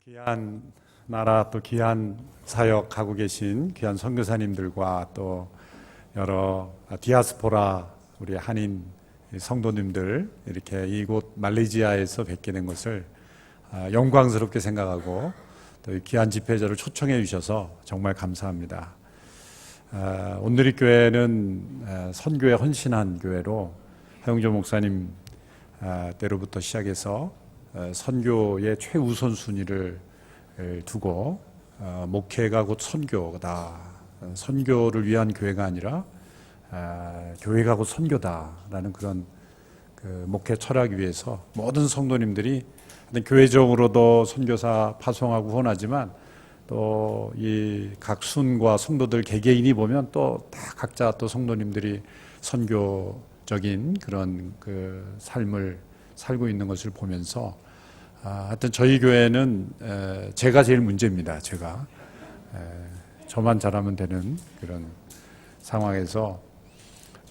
귀한 나라 또 귀한 사역 하고 계신 귀한 선교사님들과 또 여러 디아스포라 우리 한인 성도님들 이렇게 이곳 말레이시아에서 뵙게 된 것을 영광스럽게 생각하고 또 귀한 집회자를 초청해 주셔서 정말 감사합니다. 온누리 교회는 선교에 헌신한 교회로 하용조 목사님 때로부터 시작해서 선교의 최우선 순위를 두고 목회가 곧 선교다. 선교를 위한 교회가 아니라 교회가 곧 선교다라는 그런 그 목회 철학 위에서 모든 성도님들이 교회적으로도 선교사 파송하고 후원하지만 또 이 각 순과 성도들 개개인이 보면 또 다 각자 또 성도님들이 선교적인 그런 그 삶을 살고 있는 것을 보면서 하여튼 저희 교회는 제가 제일 문제입니다. 저만 잘하면 되는 그런 상황에서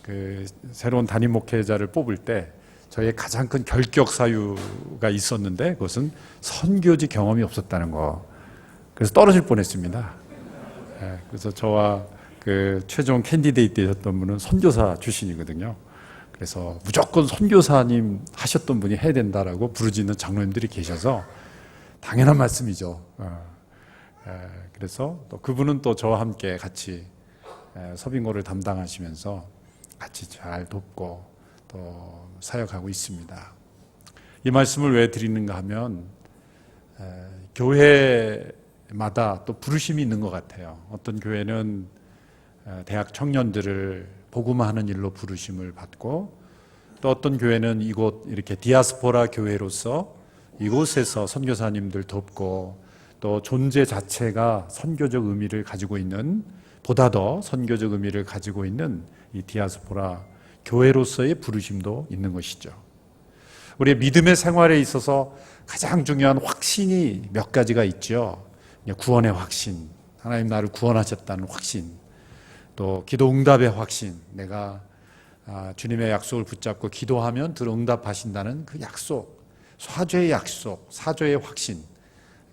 그 새로운 담임 목회자를 뽑을 때 저의 가장 큰 결격 사유가 있었는데 그것은 선교지 경험이 없었다는 거. 그래서 떨어질 뻔했습니다. 그래서 저와 그 최종 캔디데이트 되셨던 분은 선교사 출신이거든요. 그래서 무조건 선교사님 하셨던 분이 해야 된다라고 부르짖는 장로님들이 계셔서 당연한 말씀이죠. 그래서 또 그분은 또 저와 함께 같이 서빙고를 담당하시면서 같이 잘 돕고 또 사역하고 있습니다. 이 말씀을 왜 드리는가 하면 교회마다 또 부르심이 있는 것 같아요. 어떤 교회는 대학 청년들을 복음화하는 일로 부르심을 받고 또 어떤 교회는 이곳 이렇게 디아스포라 교회로서 이곳에서 선교사님들 돕고 또 존재 자체가 선교적 의미를 가지고 있는 보다 더 선교적 의미를 가지고 있는 이 디아스포라 교회로서의 부르심도 있는 것이죠. 우리의 믿음의 생활에 있어서 가장 중요한 확신이 몇 가지가 있죠. 구원의 확신, 하나님 나를 구원하셨다는 확신, 또 기도 응답의 확신, 내가 주님의 약속을 붙잡고 기도하면 들어 응답하신다는 그 약속, 사죄의 약속, 사죄의 확신,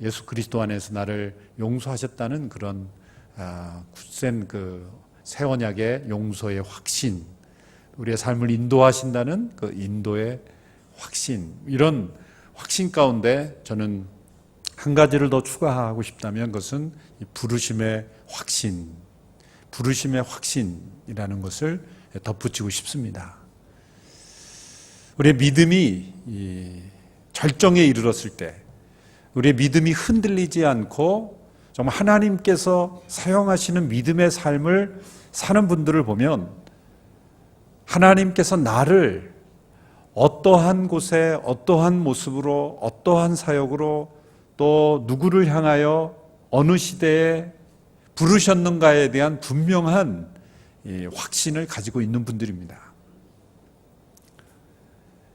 예수 그리스도 안에서 나를 용서하셨다는 그런 굳센 그 새 언약의 용서의 확신, 우리의 삶을 인도하신다는 그 인도의 확신, 이런 확신 가운데 저는 한 가지를 더 추가하고 싶다면 그것은 이 부르심의 확신, 부르심의 확신이라는 것을 덧붙이고 싶습니다. 우리의 믿음이 절정에 이르렀을 때, 우리의 믿음이 흔들리지 않고 정말 하나님께서 사용하시는 믿음의 삶을 사는 분들을 보면 하나님께서 나를 어떠한 곳에 어떠한 모습으로 어떠한 사역으로 또 누구를 향하여 어느 시대에 부르셨는가에 대한 분명한 확신을 가지고 있는 분들입니다.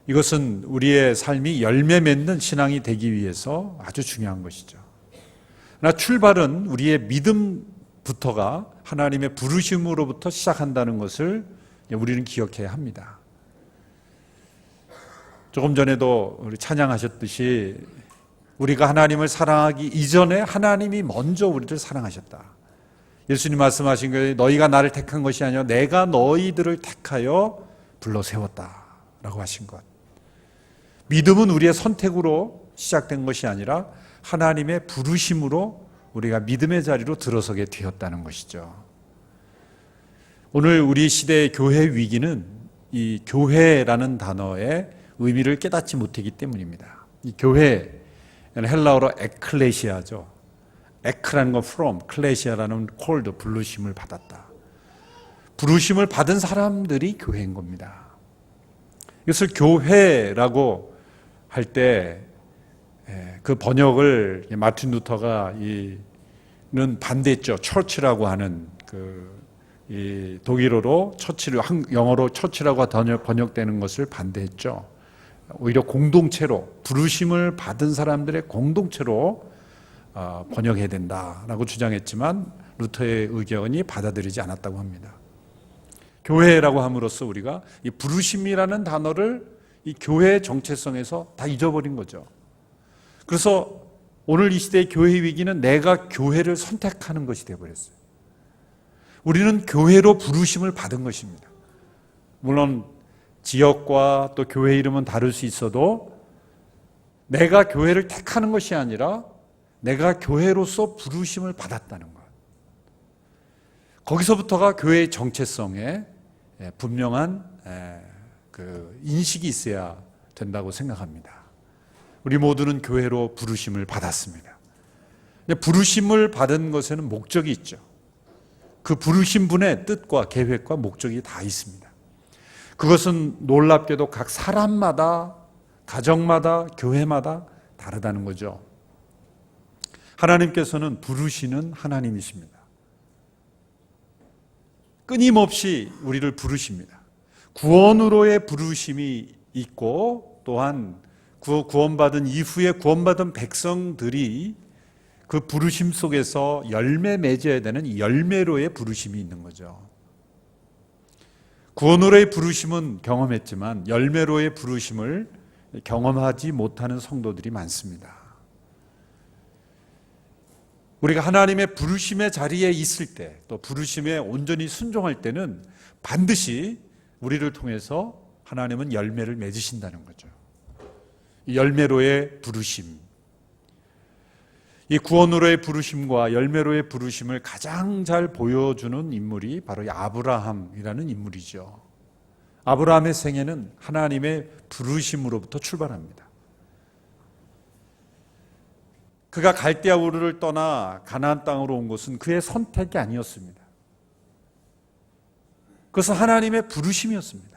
이것은 우리의 삶이 열매 맺는 신앙이 되기 위해서 아주 중요한 것이죠. 그러나 출발은 우리의 믿음부터가 하나님의 부르심으로부터 시작한다는 것을 우리는 기억해야 합니다. 조금 전에도 우리 찬양하셨듯이 우리가 하나님을 사랑하기 이전에 하나님이 먼저 우리를 사랑하셨다. 예수님 말씀하신 거예요. 너희가 나를 택한 것이 아니라 내가 너희들을 택하여 불러 세웠다라고 하신 것. 믿음은 우리의 선택으로 시작된 것이 아니라 하나님의 부르심으로 우리가 믿음의 자리로 들어서게 되었다는 것이죠. 오늘 우리 시대의 교회 위기는 이 교회라는 단어의 의미를 깨닫지 못하기 때문입니다. 이 교회, 헬라어로 에클레시아죠. 에크라는 건 from, 클레시아라는 called, 부르심을 받았다. 부르심을 받은 사람들이 교회인 겁니다. 이것을 교회라고 할 때 그 번역을 마틴 루터가 는 반대했죠. 처치라고 하는 이 독일어로 처치를 영어로 처치라고 번역되는 것을 반대했죠. 오히려 공동체로 부르심을 받은 사람들의 공동체로 번역해야 된다라고 주장했지만 루터의 의견이 받아들이지 않았다고 합니다. 교회라고 함으로써 우리가 이 부르심이라는 단어를 이 교회의 정체성에서 다 잊어버린 거죠. 그래서 오늘 이 시대의 교회 위기는 내가 교회를 선택하는 것이 되어버렸어요. 우리는 교회로 부르심을 받은 것입니다. 물론 지역과 또 교회 이름은 다를 수 있어도 내가 교회를 택하는 것이 아니라 내가 교회로서 부르심을 받았다는 것. 거기서부터가 교회의 정체성에 분명한 그 인식이 있어야 된다고 생각합니다. 우리 모두는 교회로 부르심을 받았습니다. 근데 부르심을 받은 것에는 목적이 있죠. 그 부르신 분의 뜻과 계획과 목적이 다 있습니다. 그것은 놀랍게도 각 사람마다, 가정마다, 교회마다 다르다는 거죠. 하나님께서는 부르시는 하나님이십니다. 끊임없이 우리를 부르십니다. 구원으로의 부르심이 있고 또한 구원받은 이후에 구원받은 백성들이 그 부르심 속에서 열매 맺어야 되는 열매로의 부르심이 있는 거죠. 구원으로의 부르심은 경험했지만 열매로의 부르심을 경험하지 못하는 성도들이 많습니다. 우리가 하나님의 부르심의 자리에 있을 때, 또 부르심에 온전히 순종할 때는 반드시 우리를 통해서 하나님은 열매를 맺으신다는 거죠. 이 열매로의 부르심, 이 구원으로의 부르심과 열매로의 부르심을 가장 잘 보여주는 인물이 바로 이 아브라함이라는 인물이죠. 아브라함의 생애는 하나님의 부르심으로부터 출발합니다. 그가 갈대아 우르를 떠나 가나안 땅으로 온 것은 그의 선택이 아니었습니다. 그것은 하나님의 부르심이었습니다.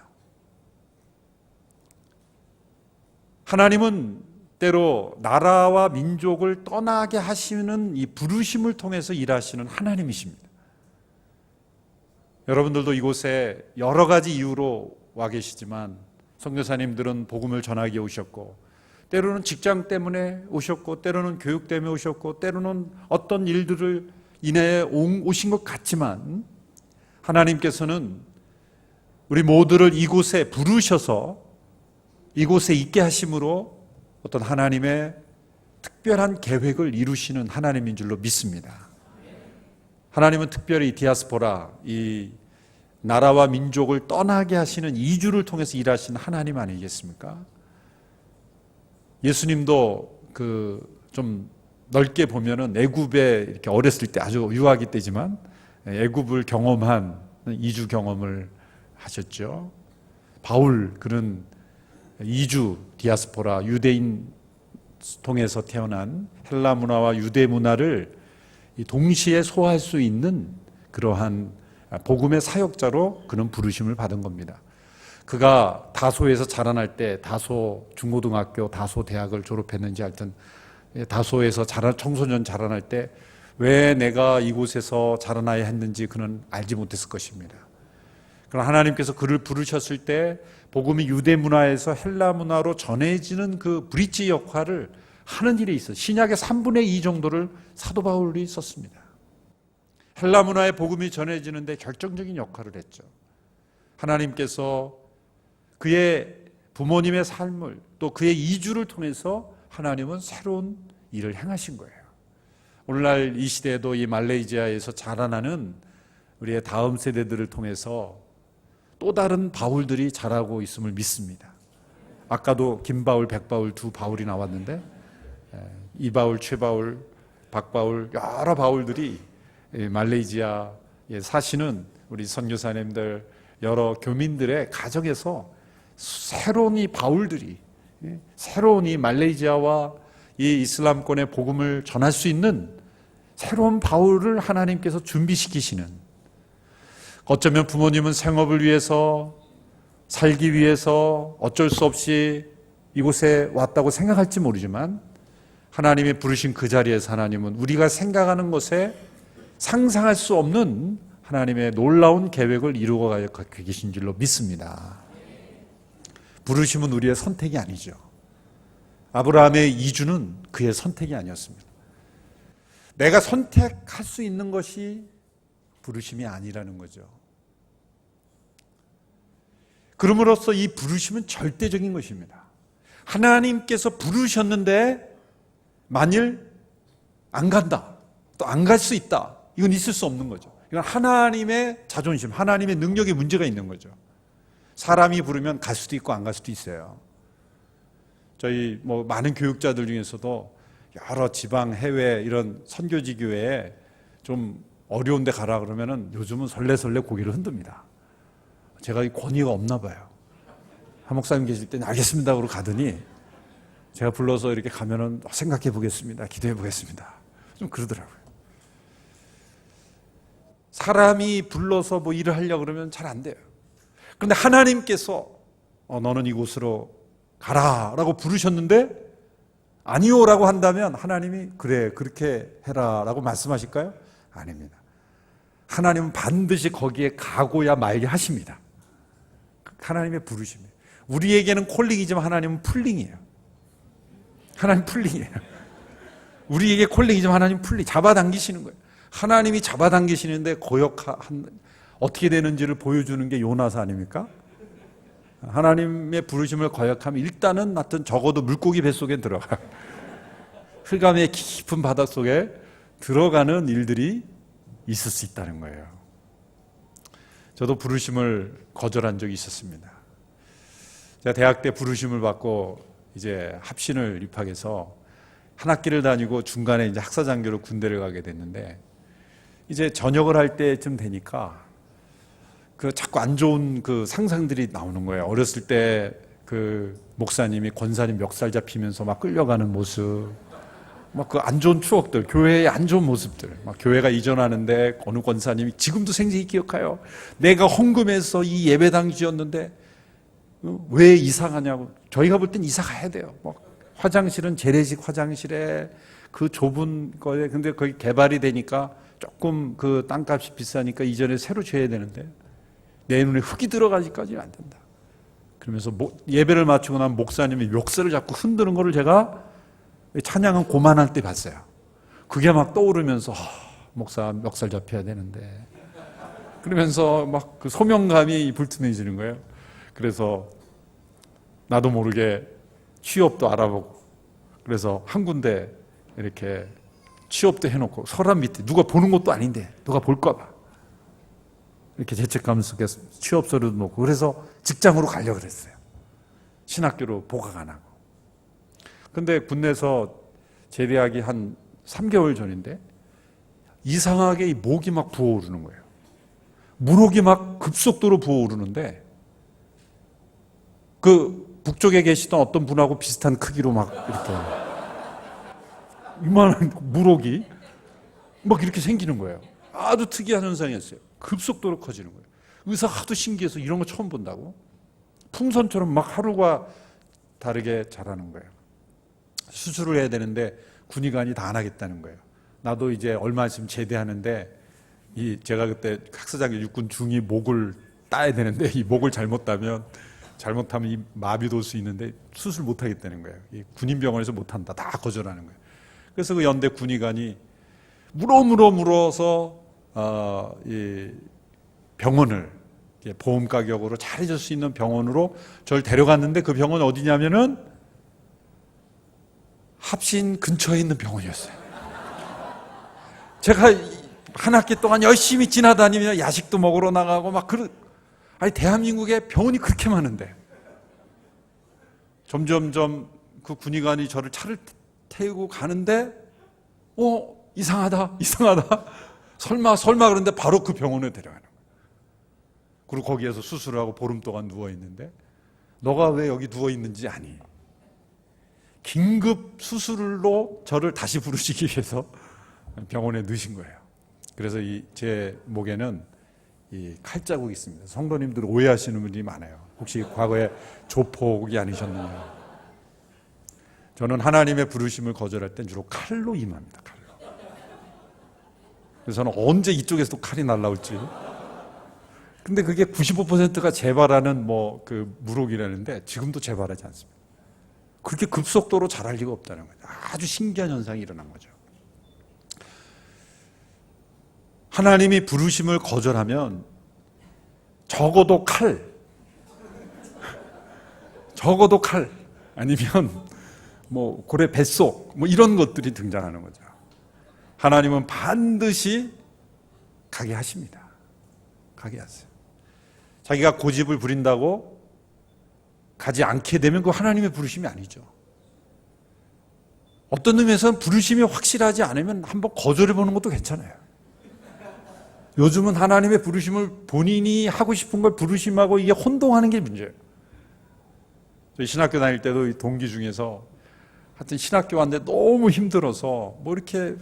하나님은 때로 나라와 민족을 떠나게 하시는 이 부르심을 통해서 일하시는 하나님이십니다. 여러분들도 이곳에 여러 가지 이유로 와 계시지만 선교사님들은 복음을 전하기 오셨고, 때로는 직장 때문에 오셨고, 때로는 교육 때문에 오셨고, 때로는 어떤 일들을 인해 오신 것 같지만 하나님께서는 우리 모두를 이곳에 부르셔서 이곳에 있게 하심으로 어떤 하나님의 특별한 계획을 이루시는 하나님인 줄로 믿습니다. 하나님은 특별히 디아스포라, 이 나라와 민족을 떠나게 하시는 이주를 통해서 일하시는 하나님 아니겠습니까? 예수님도 좀 넓게 보면은 애굽에 이렇게 어렸을 때 아주 유아기 때지만 애굽을 경험한 이주 경험을 하셨죠. 바울, 그는 이주 디아스포라, 유대인 통해서 태어난 헬라 문화와 유대 문화를 동시에 소화할 수 있는 그러한 복음의 사역자로 그는 부르심을 받은 겁니다. 그가 다소에서 자라날 때, 다소 중고등학교, 다소 대학을 졸업했는지 하여튼 다소에서 청소년 자라날 때 왜 내가 이곳에서 자라나야 했는지 그는 알지 못했을 것입니다. 그러나 하나님께서 그를 부르셨을 때 복음이 유대 문화에서 헬라 문화로 전해지는 그 브릿지 역할을 하는 일에 있어 신약의 3분의 2 정도를 사도 바울이 썼습니다. 헬라 문화의 복음이 전해지는데 결정적인 역할을 했죠. 하나님께서 그의 부모님의 삶을 또 그의 이주를 통해서 하나님은 새로운 일을 행하신 거예요. 오늘날 이 시대에도 이 말레이시아에서 자라나는 우리의 다음 세대들을 통해서 또 다른 바울들이 자라고 있음을 믿습니다. 아까도 김바울, 백바울 두 바울이 나왔는데 이바울, 최바울, 박바울 여러 바울들이 말레이시아에 사시는 우리 선교사님들 여러 교민들의 가정에서 새로운 이 바울들이 새로운 이 말레이시아와 이 이슬람권의 복음을 전할 수 있는 새로운 바울을 하나님께서 준비시키시는, 어쩌면 부모님은 생업을 위해서 살기 위해서 어쩔 수 없이 이곳에 왔다고 생각할지 모르지만 하나님이 부르신 그 자리에서 하나님은 우리가 생각하는 것에 상상할 수 없는 하나님의 놀라운 계획을 이루어가고 계신 줄로 믿습니다. 부르심은 우리의 선택이 아니죠. 아브라함의 이주는 그의 선택이 아니었습니다. 내가 선택할 수 있는 것이 부르심이 아니라는 거죠. 그럼으로써 이 부르심은 절대적인 것입니다. 하나님께서 부르셨는데 만일 안 간다. 또 안 갈 수 있다. 이건 있을 수 없는 거죠. 이건 하나님의 자존심, 하나님의 능력에 문제가 있는 거죠. 사람이 부르면 갈 수도 있고 안 갈 수도 있어요. 저희 뭐 많은 교육자들 중에서도 여러 지방, 해외 이런 선교지 교회에 좀 어려운 데 가라 그러면은 요즘은 설레설레 고개를 흔듭니다. 제가 이 권위가 없나 봐요. 한 목사님 계실 때는 알겠습니다 그러고 가더니 제가 불러서 이렇게 가면은 생각해 보겠습니다. 기도해 보겠습니다. 좀 그러더라고요. 사람이 불러서 뭐 일을 하려고 그러면 잘 안 돼요. 그런데 하나님께서 너는 이곳으로 가라라고 부르셨는데 아니요라고 한다면 하나님이 그래 그렇게 해라라고 말씀하실까요? 아닙니다. 하나님은 반드시 거기에 가고야 말게 하십니다. 하나님의 부르심이에요. 우리에게는 콜링이지만 하나님은 풀링이에요. 하나님 풀링이에요. 우리에게 콜링이지만 하나님 풀링, 잡아당기시는 거예요. 하나님이 잡아당기시는데 어떻게 되는지를 보여주는 게 요나서 아닙니까? 하나님의 부르심을 거역하면 일단은 하여튼 적어도 물고기 뱃속에 들어가요. 흑암의 깊은 바닷속에 들어가는 일들이 있을 수 있다는 거예요. 저도 부르심을 거절한 적이 있었습니다. 제가 대학 때 부르심을 받고 이제 합신을 입학해서 한 학기를 다니고 중간에 이제 학사장교로 군대를 가게 됐는데 이제 전역을 할 때쯤 되니까 그 자꾸 안 좋은 그 상상들이 나오는 거예요. 어렸을 때 그 목사님이 권사님 멱살 잡히면서 막 끌려가는 모습, 막 그 안 좋은 추억들, 교회의 안 좋은 모습들, 막 교회가 이전하는데 어느 권사님이 지금도 생생히 기억해요. 내가 헌금해서 이 예배당 지었는데 왜 이사 가냐고. 저희가 볼 땐 이사 가야 돼요. 막 화장실은 재래식 화장실에 그 좁은 거에 근데 거기 개발이 되니까 조금 그 땅값이 비싸니까 이전에 새로 지어야 되는데 내 눈에 흙이 들어가기까지는 안 된다. 그러면서 예배를 마치고 난 목사님이 멱살을 잡고 흔드는 거를 제가 찬양은 고만할 때 봤어요. 그게 막 떠오르면서 목사 멱살 잡혀야 되는데 그러면서 막 그 소명감이 불투명해지는 거예요. 그래서 나도 모르게 취업도 알아보고 그래서 한 군데 이렇게 취업도 해놓고 서랍 밑에 누가 보는 것도 아닌데 누가 볼까 봐 이렇게 죄책감 속에서 취업서류도 놓고 그래서 직장으로 가려고 그랬어요. 신학교로 복학 안 하고. 근데 군내에서 제대하기 한 3개월 전인데 이상하게 이 목이 막 부어오르는 거예요. 물혹이 막 급속도로 부어오르는데 그 북쪽에 계시던 어떤 분하고 비슷한 크기로 막 이렇게 이만한 물혹이 막 이렇게 생기는 거예요. 아주 특이한 현상이었어요. 급속도로 커지는 거예요. 의사가 하도 신기해서 이런 거 처음 본다고? 풍선처럼 막 하루가 다르게 자라는 거예요. 수술을 해야 되는데 군의관이 다 안 하겠다는 거예요. 나도 이제 얼마 있으면 제대하는데 제가 그때 학사장교 육군 중위 목을 따야 되는데 이 목을 잘못하면 이 마비도 올 수 있는데 수술 못 하겠다는 거예요. 이 군인병원에서 못 한다. 다 거절하는 거예요. 그래서 그 연대 군의관이 물어서 이 병원을 보험 가격으로 잘해줄 수 있는 병원으로 저를 데려갔는데 그 병원 어디냐면은 합신 근처에 있는 병원이었어요. 제가 한 학기 동안 열심히 지나다니며 야식도 먹으러 나가고 아니 대한민국에 병원이 그렇게 많은데 점점점 그 군의관이 저를 차를 태우고 가는데 이상하다 설마 그런데 바로 그 병원에 데려가는 거예요. 그리고 거기에서 수술을 하고 보름 동안 누워있는데 너가 왜 여기 누워있는지 아니. 긴급 수술로 저를 다시 부르시기 위해서 병원에 넣으신 거예요. 그래서 제 목에는 이 칼자국이 있습니다. 성도님들 오해하시는 분들이 많아요. 혹시 과거에 조폭이 아니셨느냐. 저는 하나님의 부르심을 거절할 땐 주로 칼로 임합니다. 칼로. 그래서 저는 언제 이쪽에서도 칼이 날라올지. 근데 그게 95%가 재발하는 그 물혹이라는데 지금도 재발하지 않습니다. 그렇게 급속도로 자랄 리가 없다는 거죠. 아주 신기한 현상이 일어난 거죠. 하나님이 부르심을 거절하면 적어도 칼 아니면 고래 뱃속 이런 것들이 등장하는 거죠. 하나님은 반드시 가게 하십니다. 가게 하세요. 자기가 고집을 부린다고 가지 않게 되면 그 하나님의 부르심이 아니죠. 어떤 의미에서는 부르심이 확실하지 않으면 한번 거절해 보는 것도 괜찮아요. 요즘은 하나님의 부르심을 본인이 하고 싶은 걸 부르심하고 이게 혼동하는 게 문제예요. 저희 신학교 다닐 때도 이 동기 중에서 하여튼 신학교 왔는데 너무 힘들어서 뭐 이렇게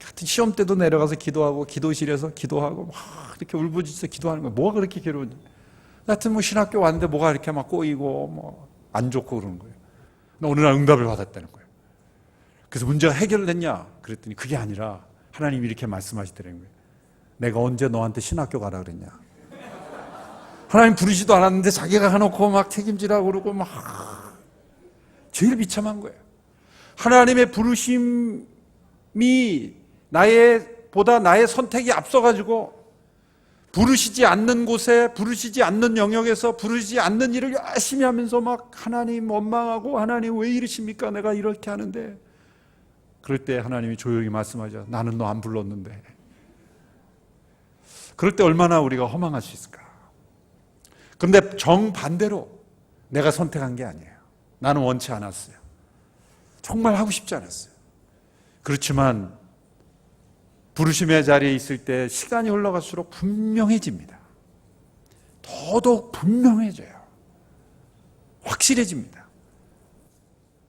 하여튼 시험 때도 내려가서 기도하고 기도실에서 기도하고 막 이렇게 울부짖어 기도하는 거예요. 뭐가 그렇게 괴로운지. 하여튼 뭐 신학교 왔는데 뭐가 이렇게 막 꼬이고 뭐 안 좋고 그러는 거예요. 근데 어느 날 응답을 받았다는 거예요. 그래서 문제가 해결됐냐? 그랬더니 그게 아니라 하나님이 이렇게 말씀하시더라는 거예요. 내가 언제 너한테 신학교 가라 그랬냐? 하나님 부르지도 않았는데 자기가 가놓고 막 책임지라고 그러고 막 제일 비참한 거예요. 하나님의 부르심이 나의 선택이 앞서가지고 부르시지 않는 곳에, 부르시지 않는 영역에서, 부르시지 않는 일을 열심히 하면서 막 하나님 원망하고 하나님 왜 이러십니까? 내가 이렇게 하는데. 그럴 때 하나님이 조용히 말씀하죠. 나는 너 안 불렀는데. 그럴 때 얼마나 우리가 허망할 수 있을까? 그런데 정반대로 내가 선택한 게 아니에요. 나는 원치 않았어요. 정말 하고 싶지 않았어요. 그렇지만 부르심의 자리에 있을 때 시간이 흘러갈수록 분명해집니다. 더더욱 분명해져요. 확실해집니다.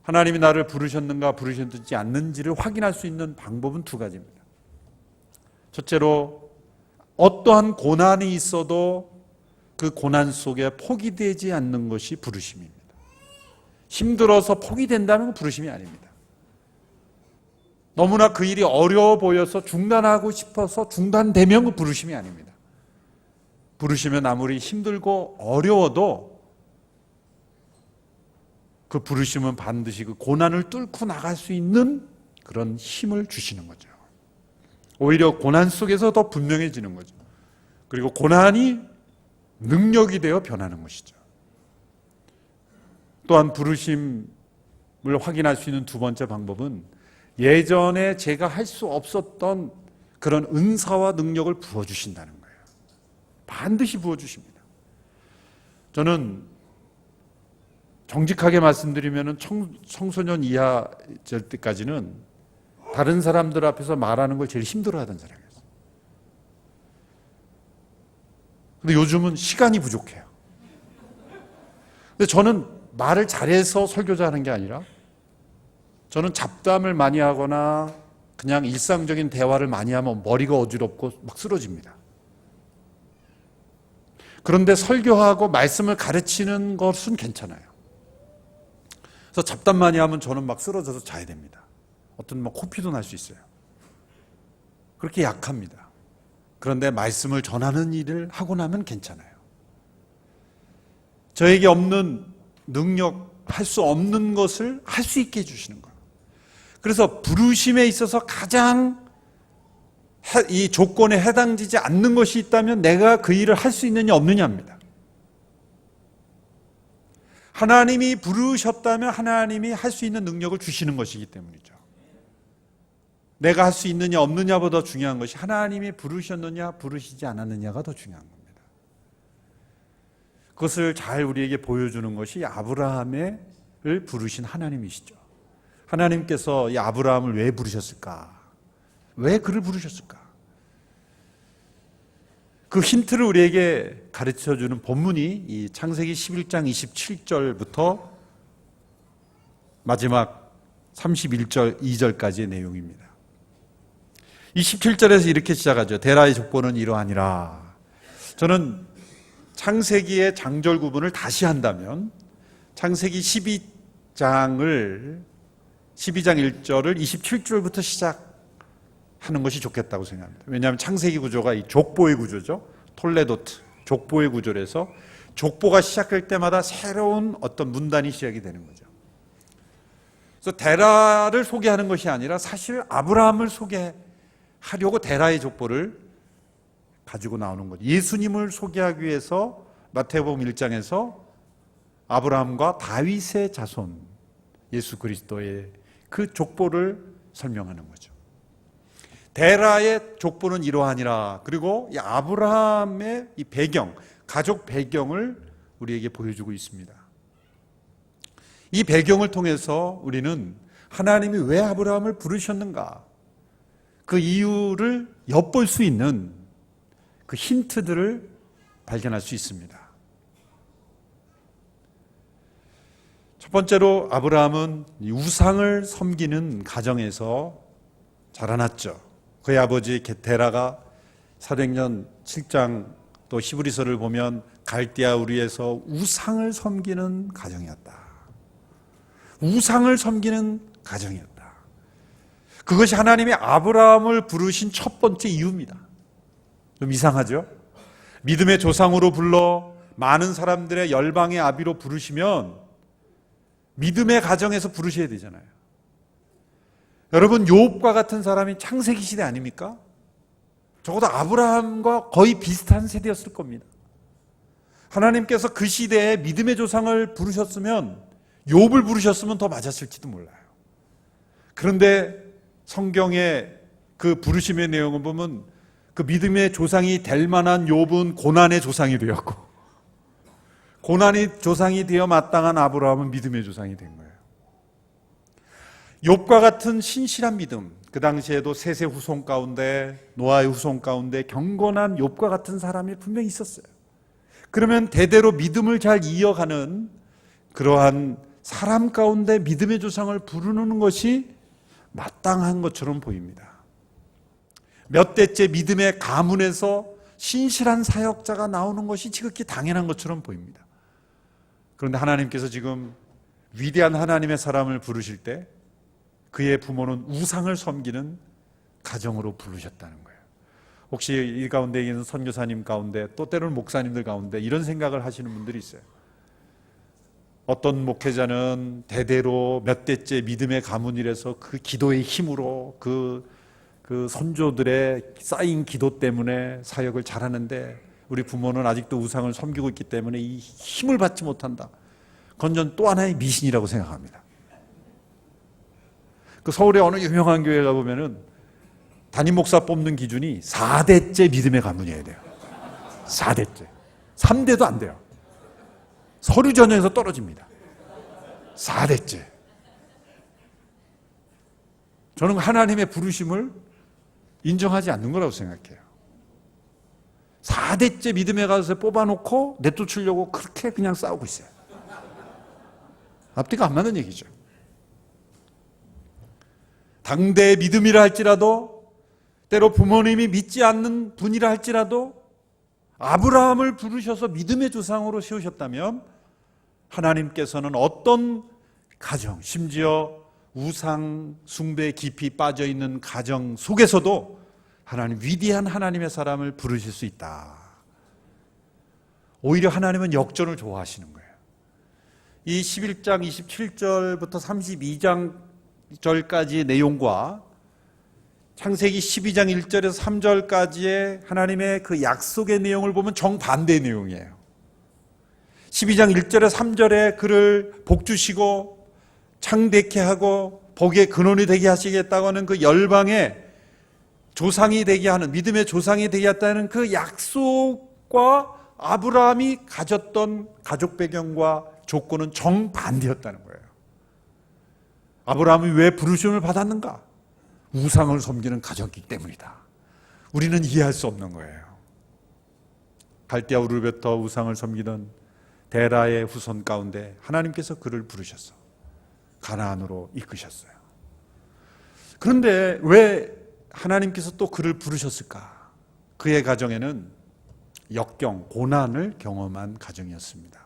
하나님이 나를 부르셨는가 부르셨는지 않는지를 확인할 수 있는 방법은 두 가지입니다. 첫째로 어떠한 고난이 있어도 그 고난 속에 포기되지 않는 것이 부르심입니다. 힘들어서 포기된다는 건 부르심이 아닙니다. 너무나 그 일이 어려워 보여서 중단하고 싶어서 중단되면 그 부르심이 아닙니다. 부르시면 아무리 힘들고 어려워도 그 부르심은 반드시 그 고난을 뚫고 나갈 수 있는 그런 힘을 주시는 거죠. 오히려 고난 속에서 더 분명해지는 거죠. 그리고 고난이 능력이 되어 변하는 것이죠. 또한 부르심을 확인할 수 있는 두 번째 방법은 예전에 제가 할 수 없었던 그런 은사와 능력을 부어주신다는 거예요. 반드시 부어주십니다. 저는 정직하게 말씀드리면 청소년 이하 때까지는 다른 사람들 앞에서 말하는 걸 제일 힘들어하던 사람이었어요. 근데 요즘은 시간이 부족해요. 근데 저는 말을 잘해서 설교자 하는 게 아니라 저는 잡담을 많이 하거나 그냥 일상적인 대화를 많이 하면 머리가 어지럽고 막 쓰러집니다. 그런데 설교하고 말씀을 가르치는 것은 괜찮아요. 그래서 잡담 많이 하면 저는 막 쓰러져서 자야 됩니다. 어떤 막 코피도 날 수 있어요. 그렇게 약합니다. 그런데 말씀을 전하는 일을 하고 나면 괜찮아요. 저에게 없는 능력, 할 수 없는 것을 할 수 있게 해주시는 거예요. 그래서 부르심에 있어서 가장 이 조건에 해당되지 않는 것이 있다면 내가 그 일을 할 수 있느냐 없느냐입니다. 하나님이 부르셨다면 하나님이 할 수 있는 능력을 주시는 것이기 때문이죠. 내가 할 수 있느냐 없느냐보다 중요한 것이 하나님이 부르셨느냐 부르시지 않았느냐가 더 중요한 겁니다. 그것을 잘 우리에게 보여주는 것이 아브라함을 부르신 하나님이시죠. 하나님께서 이 아브라함을 왜 부르셨을까? 왜 그를 부르셨을까? 그 힌트를 우리에게 가르쳐주는 본문이 이 창세기 11장 27절부터 마지막 31절 2절까지의 내용입니다. 27절에서 이렇게 시작하죠. 데라의 족보는 이러하니라. 저는 창세기의 장절 구분을 다시 한다면 창세기 12장 1절을 27절부터 시작하는 것이 좋겠다고 생각합니다. 왜냐하면 창세기 구조가 이 족보의 구조죠. 톨레도트, 족보의 구조라서 족보가 시작할 때마다 새로운 어떤 문단이 시작이 되는 거죠. 그래서 데라를 소개하는 것이 아니라 사실 아브라함을 소개하려고 데라의 족보를 가지고 나오는 거죠. 예수님을 소개하기 위해서 마태복음 1장에서 아브라함과 다윗의 자손, 예수 그리스도의 그 족보를 설명하는 거죠. 데라의 족보는 이러하니라. 그리고 이 아브라함의 이 배경, 가족 배경을 우리에게 보여주고 있습니다. 이 배경을 통해서 우리는 하나님이 왜 아브라함을 부르셨는가, 그 이유를 엿볼 수 있는 그 힌트들을 발견할 수 있습니다. 첫 번째로 아브라함은 우상을 섬기는 가정에서 자라났죠. 그의 아버지 데라가 사도행전 7장 또 히브리서를 보면 갈대아 우리에서 우상을 섬기는 가정이었다. 우상을 섬기는 가정이었다. 그것이 하나님이 아브라함을 부르신 첫 번째 이유입니다. 좀 이상하죠? 믿음의 조상으로 불러 많은 사람들의 열방의 아비로 부르시면 믿음의 가정에서 부르셔야 되잖아요. 여러분, 욥과 같은 사람이 창세기 시대 아닙니까? 적어도 아브라함과 거의 비슷한 세대였을 겁니다. 하나님께서 그 시대에 믿음의 조상을 부르셨으면, 욥을 부르셨으면 더 맞았을지도 몰라요. 그런데 성경의 그 부르심의 내용을 보면 그 믿음의 조상이 될 만한 욥은 고난의 조상이 되었고, 고난의 조상이 되어 마땅한 아브라함은 믿음의 조상이 된 거예요. 욥과 같은 신실한 믿음, 그 당시에도 셋의 후손 가운데, 노아의 후손 가운데 경건한 욥과 같은 사람이 분명히 있었어요. 그러면 대대로 믿음을 잘 이어가는 그러한 사람 가운데 믿음의 조상을 부르는 것이 마땅한 것처럼 보입니다. 몇 대째 믿음의 가문에서 신실한 사역자가 나오는 것이 지극히 당연한 것처럼 보입니다. 그런데 하나님께서 지금 위대한 하나님의 사람을 부르실 때 그의 부모는 우상을 섬기는 가정으로 부르셨다는 거예요. 혹시 이 가운데 있는 선교사님 가운데, 또 때로는 목사님들 가운데 이런 생각을 하시는 분들이 있어요. 어떤 목회자는 대대로 몇 대째 믿음의 가문이라서 그 기도의 힘으로 그 선조들의 쌓인 기도 때문에 사역을 잘하는데, 우리 부모는 아직도 우상을 섬기고 있기 때문에 이 힘을 받지 못한다. 그건 전 또 하나의 미신이라고 생각합니다. 그 서울의 어느 유명한 교회 가보면은 담임 목사 뽑는 기준이 4대째 믿음의 가문이어야 돼요. 4대째. 3대도 안 돼요. 서류 전형에서 떨어집니다. 4대째. 저는 하나님의 부르심을 인정하지 않는 거라고 생각해요. 4대째 믿음의 가서 뽑아놓고 내쫓으려고 그렇게 그냥 싸우고 있어요. 앞뒤가 안 맞는 얘기죠. 당대의 믿음이라 할지라도, 때로 부모님이 믿지 않는 분이라 할지라도 아브라함을 부르셔서 믿음의 조상으로 세우셨다면, 하나님께서는 어떤 가정, 심지어 우상 숭배에 깊이 빠져있는 가정 속에서도 하나님, 위대한 하나님의 사람을 부르실 수 있다. 오히려 하나님은 역전을 좋아하시는 거예요. 이 11장 27절부터 32장절까지의 내용과 창세기 12장 1절에서 3절까지의 하나님의 그 약속의 내용을 보면 정반대의 내용이에요. 12장 1절에 3절에 그를 복주시고 창대케 하고 복의 근원이 되게 하시겠다고 하는 그 열방의 조상이 되게 하는, 믿음의 조상이 되게 했다는 그 약속과 아브라함이 가졌던 가족 배경과 조건은 정반대였다는 거예요. 아브라함이 왜 부르심을 받았는가? 우상을 섬기는 가정이기 때문이다. 우리는 이해할 수 없는 거예요. 갈대아 우르부터 우상을 섬기던 데라의 후손 가운데 하나님께서 그를 부르셔서 가나안으로 이끄셨어요. 그런데 왜 하나님께서 또 그를 부르셨을까? 그의 가정에는 역경, 고난을 경험한 가정이었습니다.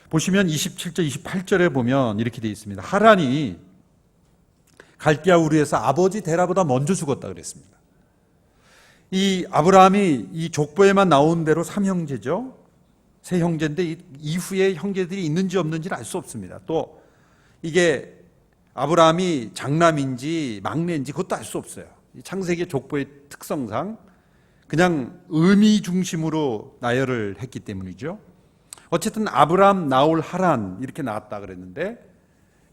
보시면 27절, 28절에 보면 이렇게 되어 있습니다. 하란이 갈대아 우르에서 아버지 데라보다 먼저 죽었다 그랬습니다. 이 아브라함이 이 족보에만 나온 대로 3형제죠. 세 형제인데 이후에 형제들이 있는지 없는지는 알 수 없습니다. 또 이게 아브라함이 장남인지 막내인지 그것도 알 수 없어요. 창세기 족보의 특성상 그냥 의미 중심으로 나열을 했기 때문이죠. 어쨌든 아브라함, 나홀, 하란 이렇게 나왔다 그랬는데,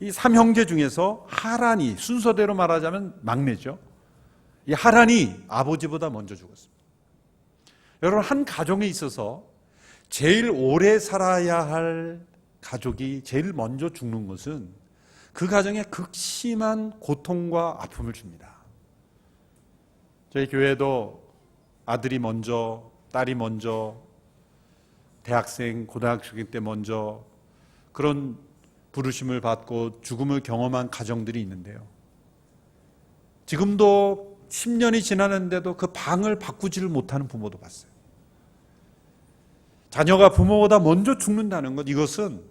이 3형제 중에서 하란이 순서대로 말하자면 막내죠. 이 하란이 아버지보다 먼저 죽었습니다. 여러분, 한 가정에 있어서 제일 오래 살아야 할 가족이 제일 먼저 죽는 것은 그 가정에 극심한 고통과 아픔을 줍니다. 저희 교회도 아들이 먼저, 딸이 먼저, 대학생, 고등학생 때 먼저 그런 부르심을 받고 죽음을 경험한 가정들이 있는데요. 지금도 10년이 지났는데도 그 방을 바꾸지를 못하는 부모도 봤어요. 자녀가 부모보다 먼저 죽는다는 것, 이것은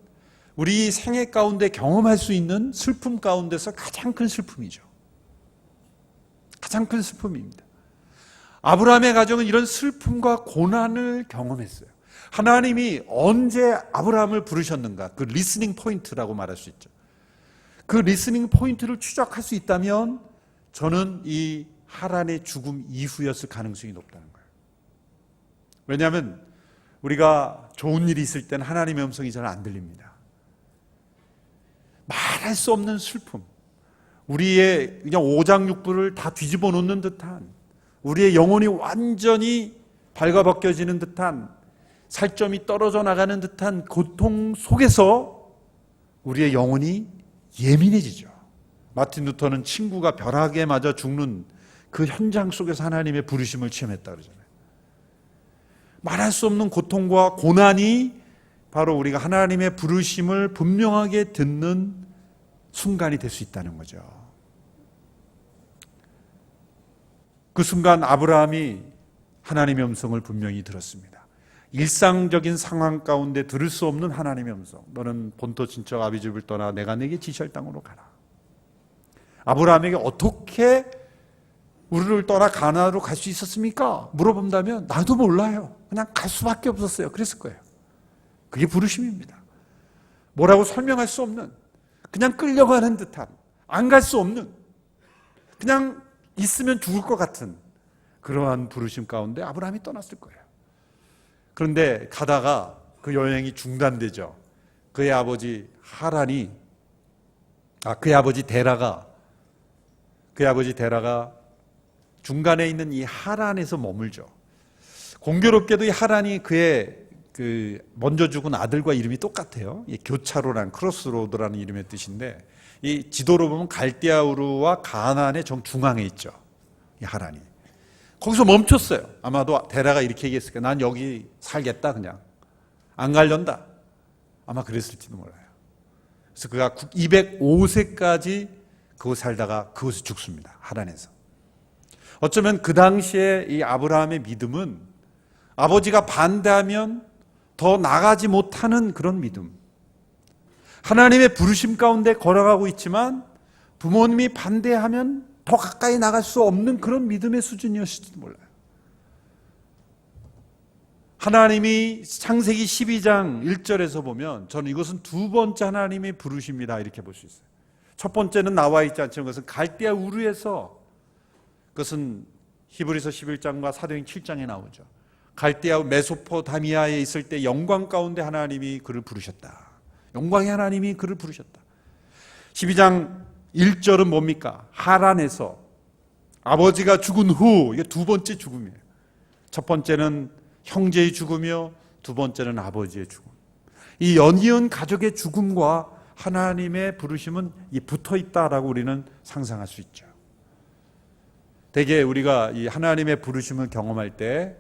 우리 생애 가운데 경험할 수 있는 슬픔 가운데서 가장 큰 슬픔이죠. 가장 큰 슬픔입니다. 아브라함의 가정은 이런 슬픔과 고난을 경험했어요. 하나님이 언제 아브라함을 부르셨는가? 그 리스닝 포인트라고 말할 수 있죠. 그 리스닝 포인트를 추적할 수 있다면 저는 이 하란의 죽음 이후였을 가능성이 높다는 거예요. 왜냐하면 우리가 좋은 일이 있을 때는 하나님의 음성이 잘 안 들립니다. 말할 수 없는 슬픔, 우리의 그냥 오장육부를 다 뒤집어 놓는 듯한, 우리의 영혼이 완전히 발가벗겨지는 듯한, 살점이 떨어져 나가는 듯한 고통 속에서 우리의 영혼이 예민해지죠. 마틴 루터는 친구가 벼락에 맞아 죽는 그 현장 속에서 하나님의 부르심을 체험했다 그러잖아요. 말할 수 없는 고통과 고난이 바로 우리가 하나님의 부르심을 분명하게 듣는 순간이 될 수 있다는 거죠. 그 순간 아브라함이 하나님의 음성을 분명히 들었습니다. 일상적인 상황 가운데 들을 수 없는 하나님의 음성. 너는 본토 친척 아비 집을 떠나 내가 네게 지시할 땅으로 가라. 아브라함에게 어떻게 우리를 떠나 가나안으로 갈 수 있었습니까? 물어본다면 나도 몰라요. 그냥 갈 수밖에 없었어요. 그랬을 거예요. 그게 부르심입니다. 뭐라고 설명할 수 없는, 그냥 끌려가는 듯한, 안 갈 수 없는, 그냥 있으면 죽을 것 같은 그러한 부르심 가운데 아브라함이 떠났을 거예요. 그런데 가다가 그 여행이 중단되죠. 그의 아버지 하란이, 그의 아버지 데라가 중간에 있는 이 하란에서 머물죠. 공교롭게도 이 하란이 그의 먼저 죽은 아들과 이름이 똑같아요. 교차로라는, 크로스로드라는 이름의 뜻인데, 이 지도로 보면 갈대아우르와 가나안의 정중앙에 있죠. 이 하란이. 거기서 멈췄어요. 아마도 데라가 이렇게 얘기했을 거예요. 난 여기 살겠다, 그냥. 안 가련다. 아마 그랬을지도 몰라요. 그래서 그가 205세까지 그곳 살다가 그곳에 죽습니다. 하란에서. 어쩌면 그 당시에 이 아브라함의 믿음은 아버지가 반대하면 더 나가지 못하는 그런 믿음. 하나님의 부르심 가운데 걸어가고 있지만 부모님이 반대하면 더 가까이 나갈 수 없는 그런 믿음의 수준이었을지도 몰라요. 하나님이 창세기 12장 1절에서 보면 저는 이것은 두 번째 하나님의 부르심이다 이렇게 볼 수 있어요. 첫 번째는 나와 있지 않지만 그것은 갈대아 우르에서, 그것은 히브리서 11장과 사도행 7장에 나오죠. 갈대아 메소포타미아에 있을 때 영광 가운데 하나님이 그를 부르셨다. 영광의 하나님이 그를 부르셨다. 12장 1절은 뭡니까? 하란에서 아버지가 죽은 후, 이게 두 번째 죽음이에요. 첫 번째는 형제의 죽음이요, 두 번째는 아버지의 죽음. 이 연이은 가족의 죽음과 하나님의 부르심은 붙어 있다라고 우리는 상상할 수 있죠. 대개 우리가 이 하나님의 부르심을 경험할 때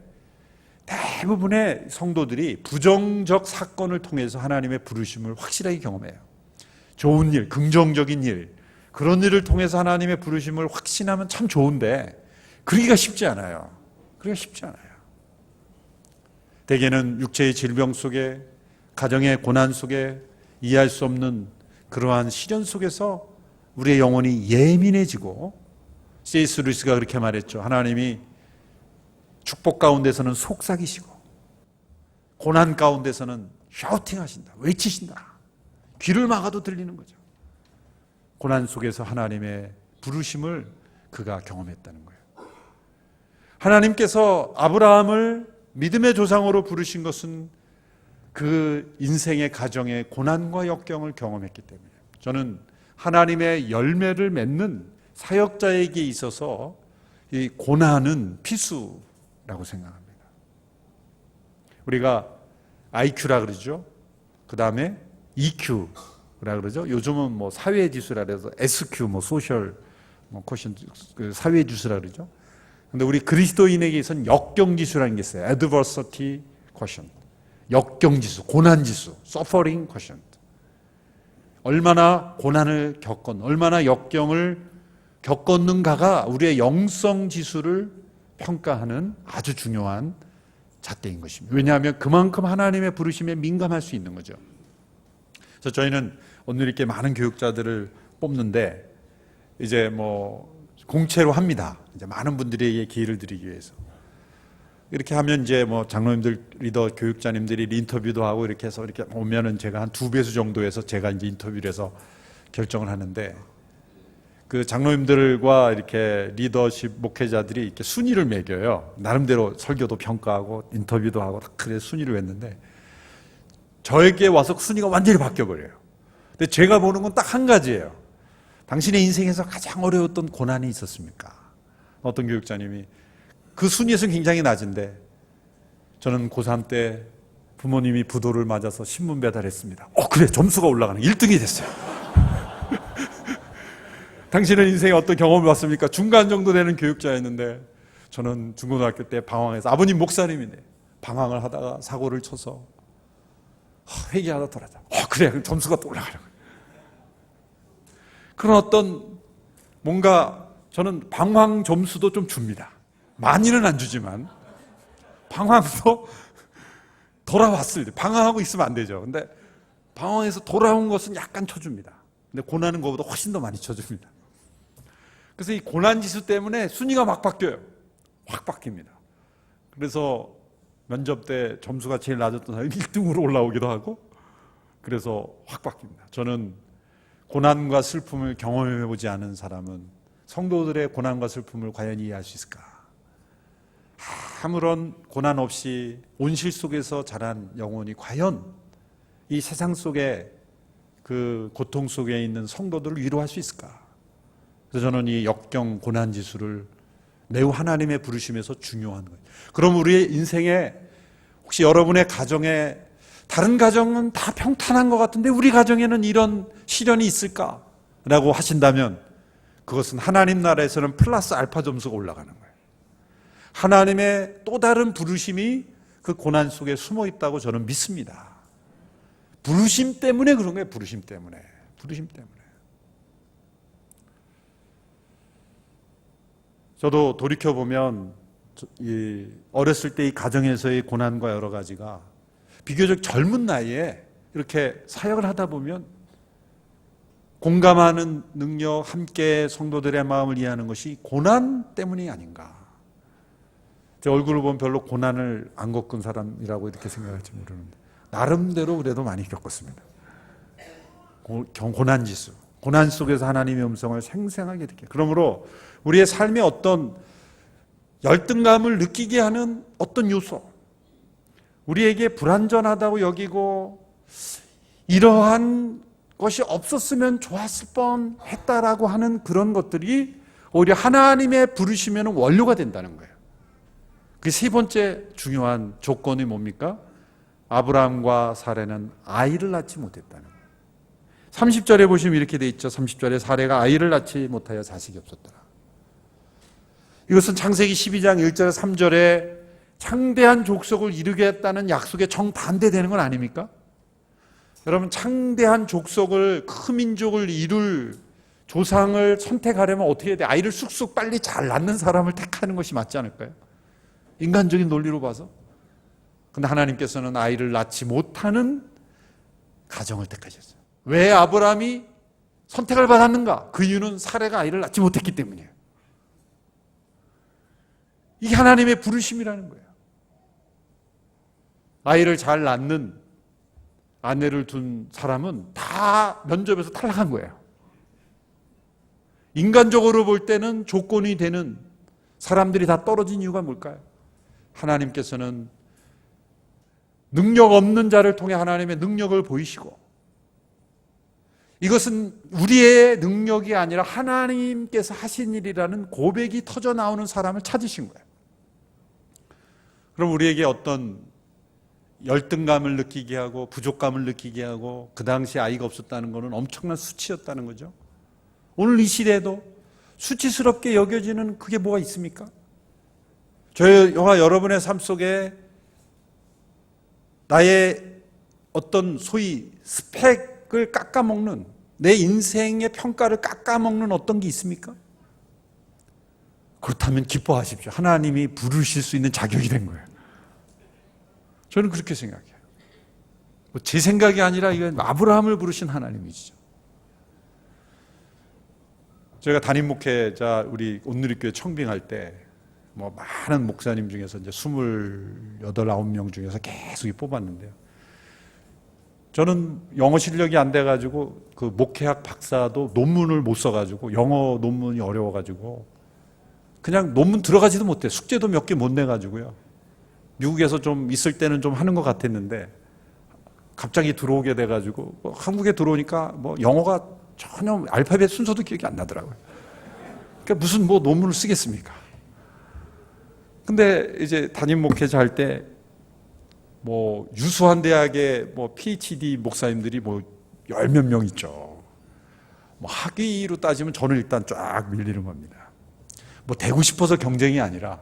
대부분의 성도들이 부정적 사건을 통해서 하나님의 부르심을 확실하게 경험해요. 좋은 일, 긍정적인 일, 그런 일을 통해서 하나님의 부르심을 확신하면 참 좋은데 그러기가 쉽지 않아요. 그러기가 쉽지 않아요. 대개는 육체의 질병 속에, 가정의 고난 속에, 이해할 수 없는 그러한 시련 속에서 우리의 영혼이 예민해지고, C.S. 루이스가 그렇게 말했죠. 하나님이 축복 가운데서는 속삭이시고 고난 가운데서는 샤우팅하신다, 외치신다. 귀를 막아도 들리는 거죠. 고난 속에서 하나님의 부르심을 그가 경험했다는 거예요. 하나님께서 아브라함을 믿음의 조상으로 부르신 것은 그 인생의 가정의 고난과 역경을 경험했기 때문에, 저는 하나님의 열매를 맺는 사역자에게 있어서 이 고난은 필수라고 생각합니다. 우리가 IQ라 그러죠. 그 다음에 EQ라 그러죠. 요즘은 뭐 사회 지수라 그래서 SQ, 뭐 소셜, 뭐 코션, 그 사회 지수라 그러죠. 근데 우리 그리스도인에게선 역경 지수라는 게 있어요. Adversity quotient. 역경 지수, 고난 지수, Suffering quotient. 얼마나 고난을 얼마나 역경을 겪었는가가 우리의 영성 지수를 평가하는 아주 중요한 잣대인 것입니다. 왜냐하면 그만큼 하나님의 부르심에 민감할 수 있는 거죠. 그래서 저희는 오늘 이렇게 많은 교육자들을 뽑는데 이제 뭐 공채로 합니다. 이제 많은 분들에게 기회를 드리기 위해서. 이렇게 하면 이제 뭐 장로님들, 리더 교육자님들이 인터뷰도 하고 이렇게 해서 이렇게 오면은 제가 한 2배수 정도에서 제가 이제 인터뷰를 해서 결정을 하는데, 그 장로님들과 이렇게 리더십 목회자들이 이렇게 순위를 매겨요. 나름대로 설교도 평가하고 인터뷰도 하고 그래서 순위를 했는데, 저에게 와서 순위가 완전히 바뀌어버려요. 근데 제가 보는 건 딱 한 가지예요. 당신의 인생에서 가장 어려웠던 고난이 있었습니까? 어떤 교육자님이 그 순위에서는 굉장히 낮은데, 저는 고3 때 부모님이 부도를 맞아서 신문 배달했습니다. 그래, 점수가 올라가는 1등이 됐어요. 당신은 인생에 어떤 경험을 봤습니까? 중간 정도 되는 교육자였는데, 저는 중고등학교 때 방황해서, 아버님 목사님인데 방황을 하다가 사고를 쳐서 회개하다 돌아다. 그래, 그럼 점수가 또 올라가는 거예요. 그런 어떤 뭔가, 저는 방황 점수도 좀 줍니다. 많이는 안 주지만 방황도 돌아왔을 때, 방황하고 있으면 안 되죠. 근데 방황해서 돌아온 것은 약간 쳐줍니다. 근데 고난은 것보다 훨씬 더 많이 쳐줍니다. 그래서 이 고난 지수 때문에 순위가 막 바뀌어요. 확 바뀝니다. 그래서 면접 때 점수가 제일 낮았던 사람이 1등으로 올라오기도 하고, 그래서 확 바뀝니다. 저는 고난과 슬픔을 경험해보지 않은 사람은 성도들의 고난과 슬픔을 과연 이해할 수 있을까? 아무런 고난 없이 온실 속에서 자란 영혼이 과연 이 세상 속에 그 고통 속에 있는 성도들을 위로할 수 있을까? 그래서 저는 이 역경 고난 지수를 매우 하나님의 부르심에서 중요한 거예요. 그럼 우리의 인생에, 혹시 여러분의 가정에, 다른 가정은 다 평탄한 것 같은데 우리 가정에는 이런 시련이 있을까? 라고 하신다면, 그것은 하나님 나라에서는 플러스 알파 점수가 올라가는 거예요. 하나님의 또 다른 부르심이 그 고난 속에 숨어 있다고 저는 믿습니다. 부르심 때문에 그런 거예요. 부르심 때문에. 저도 돌이켜보면 어렸을 때 이 가정에서의 고난과 여러 가지가 비교적 젊은 나이에 이렇게 사역을 하다 보면 공감하는 능력, 함께 성도들의 마음을 이해하는 것이 고난 때문이 아닌가. 제 얼굴을 보면 별로 고난을 안 겪은 사람이라고 이렇게 생각할지 모르는데, 나름대로 그래도 많이 겪었습니다. 고난 지수, 고난 속에서 하나님의 음성을 생생하게 듣게. 그러므로 우리의 삶에 어떤 열등감을 느끼게 하는 어떤 요소, 우리에게 불완전하다고 여기고 이러한 것이 없었으면 좋았을 뻔했다라고 하는 그런 것들이 오히려 하나님의 부르시면 원료가 된다는 거예요. 그 세 번째 중요한 조건이 뭡니까? 아브라함과 사레는 아이를 낳지 못했다는 거예요. 30절에 보시면 이렇게 돼 있죠. 30절에 사레가 아이를 낳지 못하여 자식이 없었더라. 이것은 창세기 12장 1절에 3절에 창대한 족속을 이루겠다는 약속에 정반대되는 건 아닙니까? 여러분, 창대한 족속을, 큰 민족을 이룰 조상을 선택하려면 어떻게 해야 돼? 아이를 쑥쑥 빨리 잘 낳는 사람을 택하는 것이 맞지 않을까요? 인간적인 논리로 봐서. 근데 하나님께서는 아이를 낳지 못하는 가정을 택하셨어요. 왜 아브라함이 선택을 받았는가? 그 이유는 사레가 아이를 낳지 못했기 때문이에요. 이게 하나님의 부르심이라는 거예요. 아이를 잘 낳는 아내를 둔 사람은 다 면접에서 탈락한 거예요. 인간적으로 볼 때는 조건이 되는 사람들이 다 떨어진 이유가 뭘까요? 하나님께서는 능력 없는 자를 통해 하나님의 능력을 보이시고, 이것은 우리의 능력이 아니라 하나님께서 하신 일이라는 고백이 터져 나오는 사람을 찾으신 거예요. 그럼 우리에게 어떤 열등감을 느끼게 하고 부족감을 느끼게 하고 그 당시 아이가 없었다는 것은 엄청난 수치였다는 거죠. 오늘 이 시대에도 수치스럽게 여겨지는 그게 뭐가 있습니까? 저와 여러분의 삶 속에 나의 어떤 소위 스펙을 깎아먹는, 내 인생의 평가를 깎아먹는 어떤 게 있습니까? 그렇다면 기뻐하십시오. 하나님이 부르실 수 있는 자격이 된 거예요. 저는 그렇게 생각해요. 제 생각이 아니라 이건 아브라함을 부르신 하나님이시죠. 제가 담임 목회자 우리 온누리교회 청빙할 때 많은 목사님 중에서 이제 28, 9명 중에서 계속 뽑았는데요. 저는 영어 실력이 안 돼가지고 그 목회학 박사도 논문을 못 써가지고 영어 논문이 어려워가지고 그냥 논문 들어가지도 못해. 숙제도 몇 개 못 내가지고요. 미국에서 좀 있을 때는 좀 하는 것 같았는데 갑자기 들어오게 돼가지고 한국에 들어오니까 영어가 전혀 알파벳 순서도 기억이 안 나더라고요. 그러니까 무슨 논문을 쓰겠습니까? 근데 이제 담임 목회자 할 때 유수한 대학의 PhD 목사님들이 열 몇 명 있죠. 학위로 따지면 저는 일단 쫙 밀리는 겁니다. 되고 싶어서 경쟁이 아니라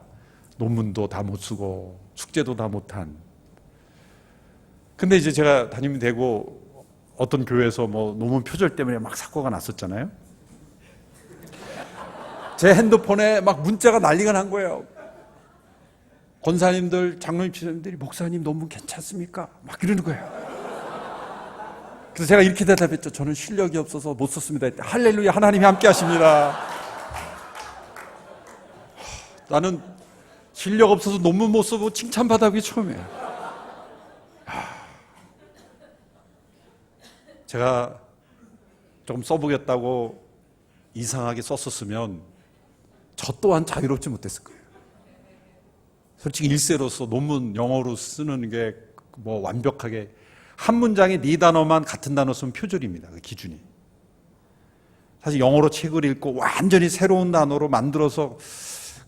논문도 다 못 쓰고 숙제도 다 못한. 근데 이제 제가 담임이 되고 어떤 교회에서 논문 표절 때문에 막 사고가 났었잖아요. 제 핸드폰에 막 문자가 난리가 난 거예요. 권사님들, 장로님, 집사님들이 목사님 논문 괜찮습니까? 막 이러는 거예요. 그래서 제가 이렇게 대답했죠. 저는 실력이 없어서 못 썼습니다. 할렐루야, 하나님이 함께 하십니다. 나는 실력 없어서 논문 못 써보고 칭찬받아보기 처음이에요. 제가 조금 써보겠다고 이상하게 썼었으면 저 또한 자유롭지 못했을 거예요. 솔직히 일세로서 논문 영어로 쓰는 게 완벽하게 한 문장에 4단어만 같은 단어 쓰면 표절입니다. 그 기준이. 사실 영어로 책을 읽고 완전히 새로운 단어로 만들어서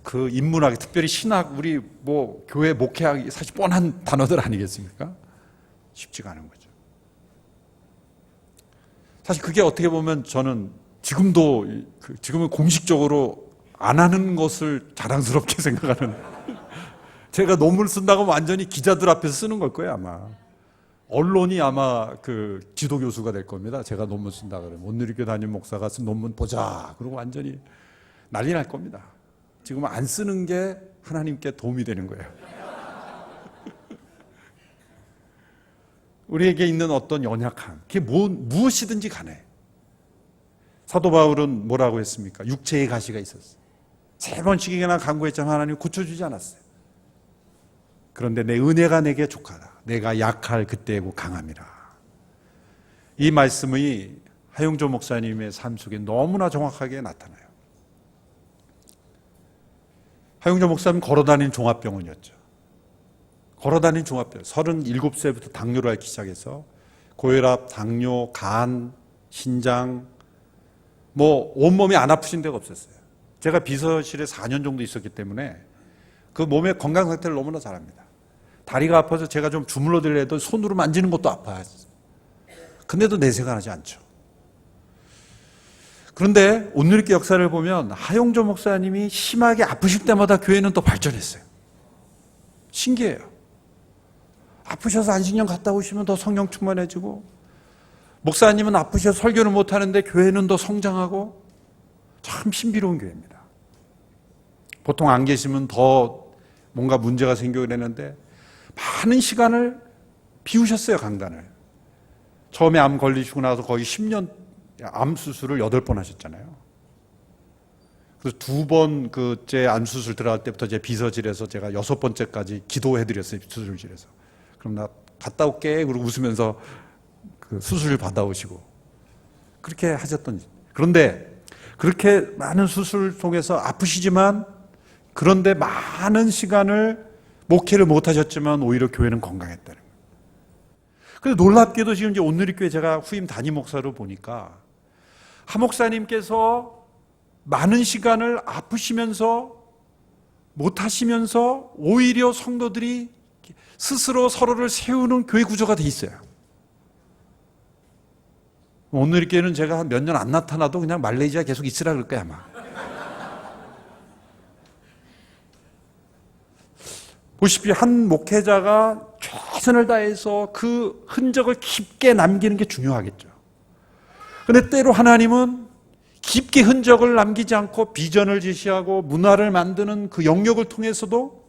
그 인문학, 특별히 신학, 우리 교회 목회학이 사실 뻔한 단어들 아니겠습니까? 쉽지가 않은 거죠. 사실 그게 어떻게 보면 저는 지금은 공식적으로 안 하는 것을 자랑스럽게 생각하는 제가 논문을 쓴다고 하면 완전히 기자들 앞에서 쓰는 걸 거예요, 아마. 언론이 아마 그 지도교수가 될 겁니다. 제가 논문 쓴다 그러면. 온누리교회 담임 목사가 쓴 논문 보자. 그러고 완전히 난리 날 겁니다. 지금 안 쓰는 게 하나님께 도움이 되는 거예요. 우리에게 있는 어떤 연약함, 그게 무엇이든지 간에. 사도 바울은 뭐라고 했습니까? 육체의 가시가 있었어요. 3번씩이나 간구했지만 하나님 고쳐주지 않았어요. 그런데 내 은혜가 내게 족하다. 내가 약할 그때고 강함이라. 이 말씀이 하용조 목사님의 삶 속에 너무나 정확하게 나타나요. 하용조 목사님은 걸어다니는 종합병원이었죠. 걸어다니는 종합병원. 37세부터 당뇨를 앓기 시작해서 고혈압, 당뇨, 간, 신장, 온몸이 안 아프신 데가 없었어요. 제가 비서실에 4년 정도 있었기 때문에 그 몸의 건강 상태를 너무나 잘 압니다. 다리가 아파서 제가 좀 주물러 드려도 손으로 만지는 것도 아파요. 근데도 내세가 나지 않죠. 그런데 온누리교회 역사를 보면 하용조 목사님이 심하게 아프실 때마다 교회는 또 발전했어요. 신기해요. 아프셔서 안식년 갔다 오시면 더 성령 충만해지고, 목사님은 아프셔서 설교를 못하는데 교회는 더 성장하고, 참 신비로운 교회입니다. 보통 안 계시면 더 뭔가 문제가 생기고 그랬는데 많은 시간을 비우셨어요, 강단을. 처음에 암 걸리시고 나서 거의 10년 암 수술을 8번 하셨잖아요. 그래서 2번 그제 암 수술 들어갈 때부터 제 비서실에서 제가 6번째까지 기도해드렸어요, 수술실에서. 그럼 나 갔다 올게. 그러고 웃으면서 그 수술을 받아오시고 그렇게 하셨던. 그런데 그렇게 많은 수술 속에서 아프시지만, 그런데 많은 시간을 목회를 못 하셨지만 오히려 교회는 건강했다는 거예요. 그런데 놀랍게도 지금 이제 온누리교회 제가 후임 담임 목사로 보니까 하 목사님께서 많은 시간을 아프시면서 못하시면서 오히려 성도들이 스스로 서로를 세우는 교회 구조가 돼 있어요. 오늘 교회는 제가 한 몇 년 안 나타나도 그냥 말레이시아 계속 있으라 그럴 거야 아마. 보시피 한 목회자가 최선을 다해서 그 흔적을 깊게 남기는 게 중요하겠죠. 그런데 때로 하나님은 깊게 흔적을 남기지 않고 비전을 제시하고 문화를 만드는 그 영역을 통해서도